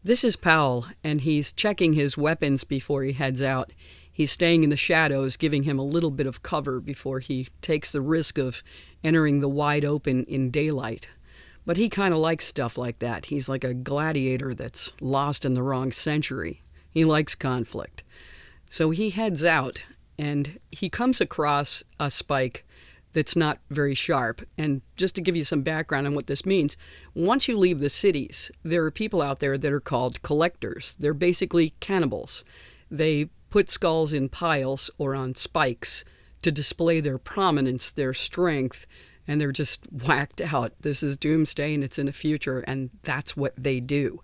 This is Powell, and he's checking his weapons before he heads out. He's staying in the shadows, giving him a little bit of cover before he takes the risk of entering the wide open in daylight. But he kind of likes stuff like that. He's like a gladiator that's lost in the wrong century. He likes conflict. So he heads out, and he comes across a spike that's not very sharp. And just to give you some background on what this means, once you leave the cities, there are people out there that are called collectors. They're basically cannibals. They put skulls in piles or on spikes to display their prominence, their strength, and they're just whacked out. This is Doomsday, and it's in the future, and that's what they do.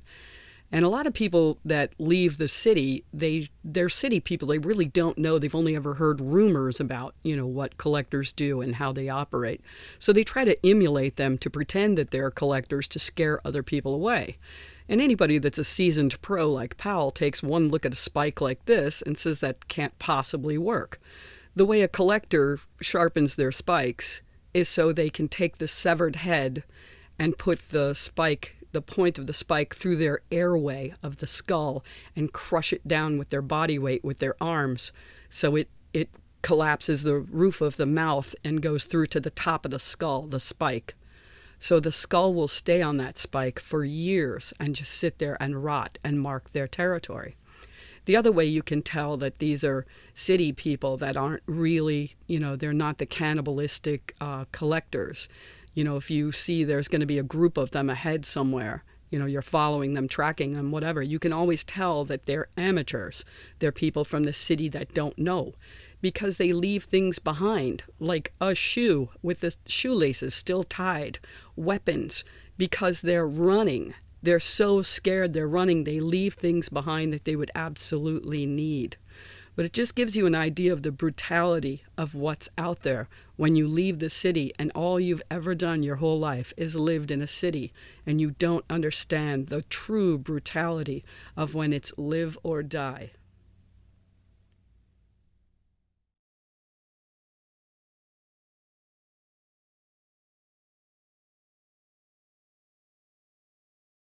And a lot of people that leave the city, they're city people. They really don't know. They've only ever heard rumors about, what collectors do and how they operate. So they try to emulate them to pretend that they're collectors to scare other people away. And anybody that's a seasoned pro like Powell takes one look at a spike like this and says that can't possibly work. The way a collector sharpens their spikes is so they can take the severed head and put the point of the spike through their airway of the skull and crush it down with their body weight with their arms, so it collapses the roof of the mouth and goes through to the top of the skull, the spike. So the skull will stay on that spike for years and just sit there and rot and mark their territory. The other way you can tell that these are city people that aren't really, they're not the cannibalistic collectors. If you see there's going to be a group of them ahead somewhere, you're following them, tracking them, whatever, you can always tell that they're amateurs. They're people from the city that don't know, because they leave things behind, like a shoe with the shoelaces still tied, weapons, because they're running. They're so scared they're running, they leave things behind that they would absolutely need. But it just gives you an idea of the brutality of what's out there when you leave the city and all you've ever done your whole life is lived in a city, and you don't understand the true brutality of when it's live or die.